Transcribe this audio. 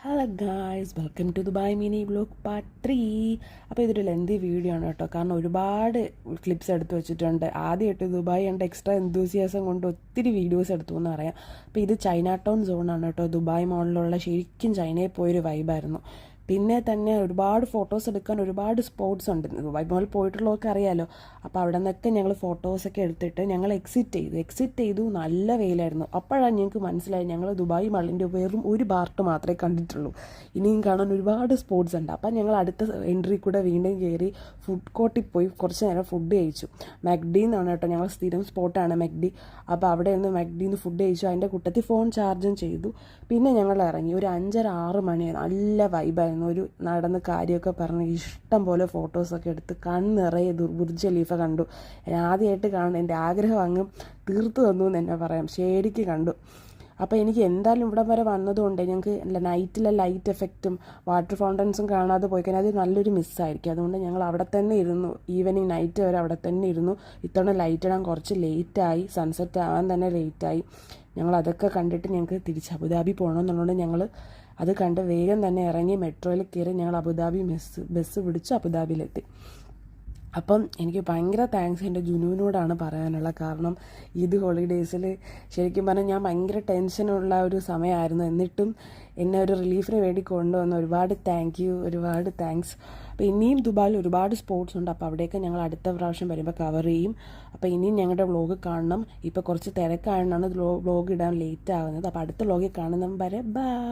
Hello guys, welcome to Dubai mini vlog part 3. അപ്പോൾ ഇതൊരു ലെന്തി video ആണ് കേട്ടോ, കാരണം ഒരുപാട് ക്ലിപ്സ് എടുത്ത് വെച്ചിട്ടുണ്ട്. ആദ്യമായിട്ട് ദുബായ് ഉണ്ട് എക്സ്ട്രാ എന്തൂസിയാസം കൊണ്ട് ഒത്തിരി വീഡിയോസ് എടുത്തു എന്ന് പറയാം. അപ്പോൾ ഇത് ചൈന ടൗൺ സോണാണ് കേട്ടോ. ദുബായ് മോളിലുള്ള ശരിക്കും ചൈനയിൽ പോയൊരു വൈബായിരുന്നു. പിന്നെ തന്നെ ഒരുപാട് ഫോട്ടോസ് എടുക്കാൻ ഒരുപാട് സ്പോട്ട്സ് ഉണ്ട്. ദുബായ് മോളിൽ പോയിട്ടുള്ളവർക്ക് അറിയാമല്ലോ. അപ്പോൾ അവിടെ നിന്നൊക്കെ ഞങ്ങൾ ഫോട്ടോസൊക്കെ എടുത്തിട്ട് ഞങ്ങൾ എക്സിറ്റ് ചെയ്തു. നല്ല വെയിലായിരുന്നു. അപ്പോഴാണ് ഞങ്ങൾക്ക് മനസ്സിലായി ഞങ്ങൾ ദുബായ് മാളിൻ്റെ വെറും ഒരു പാർട്ട് മാത്രമേ കണ്ടിട്ടുള്ളൂ. ഇനിയും കാണാൻ ഒരുപാട് സ്പോട്ട്സ് ഉണ്ട്. അപ്പം ഞങ്ങൾ അടുത്ത എൻട്രി കൂടെ വീണ്ടും കയറി ഫുഡ് കോർട്ടിൽ പോയി കുറച്ച് നേരം ഫുഡ് കഴിച്ചു. മെക്ഡി എന്നാണ് കേട്ടോ, ഞങ്ങൾ സ്ഥിരം സ്പോട്ടാണ് മെക്ഡി. അപ്പോൾ അവിടെ നിന്ന് മെക്ഡിന്ന് ഫുഡ് കഴിച്ചു. അതിൻ്റെ കൂട്ടത്തിൽ ഫോൺ ചാർജും ചെയ്തു. പിന്നെ ഞങ്ങൾ ഇറങ്ങി ഒരു 5:30-6 മണിയായി. നല്ല വൈബായിരുന്നു. ഒരു നടന്ന് കാര്യമൊക്കെ പറഞ്ഞ് ഇഷ്ടം പോലെ ഫോട്ടോസൊക്കെ എടുത്ത് കണ്ണിറയെ ബുർജ് ഖലീഫ കണ്ടു. ഞാൻ ആദ്യമായിട്ട് കാണുന്നത്, എൻ്റെ ആഗ്രഹം അങ്ങ് തീർത്തു തന്നു എന്ന് തന്നെ പറയാം. ശരിക്ക് കണ്ടു. അപ്പോൾ എനിക്ക് എന്തായാലും ഇവിടെ വരെ വന്നതുകൊണ്ട് ഞങ്ങൾക്ക് നൈറ്റിലെ ലൈറ്റ് എഫക്റ്റും വാട്ടർ ഫൗണ്ടൻസും കാണാതെ പോയി കഴിഞ്ഞാൽ അത് നല്ലൊരു മിസ്സായിരിക്കും. അതുകൊണ്ട് ഞങ്ങൾ അവിടെ തന്നെ ഇരുന്നു. ഈവനിങ് നൈറ്റ് വരെ അവിടെ തന്നെ ഇരുന്നു. ഇത്തവണ ലൈറ്റ് ഇടാൻ കുറച്ച് ലേറ്റായി, സൺസെറ്റ് ആവാൻ തന്നെ ലേറ്റായി. ഞങ്ങൾ അതൊക്കെ കണ്ടിട്ട് ഞങ്ങൾക്ക് തിരിച്ച് അബുദാബി പോകണമെന്നുള്ളതുകൊണ്ട് ഞങ്ങൾ അത് കണ്ട് വേഗം തന്നെ ഇറങ്ങി മെട്രോയിൽ കയറി ഞങ്ങൾ അബുദാബി ബസ് പിടിച്ച് അബുദാബിയിലെത്തി. അപ്പം എനിക്ക് ഭയങ്കര താങ്ക്സ് എൻ്റെ ജുനുവിനോടാണ് പറയാനുള്ള. കാരണം ഈദ് ഹോളിഡേയ്സിൽ ശരിക്കും പറഞ്ഞാൽ ഞാൻ ഭയങ്കര ടെൻഷനുള്ള ഒരു സമയമായിരുന്നു. എന്നിട്ടും എന്നെ ഒരു റിലീഫിന് വേണ്ടി കൊണ്ടുവന്ന ഒരുപാട് ഒരുപാട് താങ്ക്സ്. അപ്പോൾ ഇനിയും ദുബായിൽ ഒരുപാട് സ്പോട്ട്സ് ഉണ്ട്. അപ്പോൾ അവിടെയൊക്കെ ഞങ്ങൾ അടുത്ത പ്രാവശ്യം വരുമ്പോൾ കവർ ചെയ്യും. അപ്പോൾ ഇനിയും ഞങ്ങളുടെ വ്ളോഗ് കാണണം. ഇപ്പോൾ കുറച്ച് തിരക്കായതുകൊണ്ടാണ് വ്ളോഗ് ഇടാൻ ലേറ്റ് ആകുന്നത്. അപ്പോൾ അടുത്ത വ്ളോഗിൽ കാണുന്നവരെ ബൈ.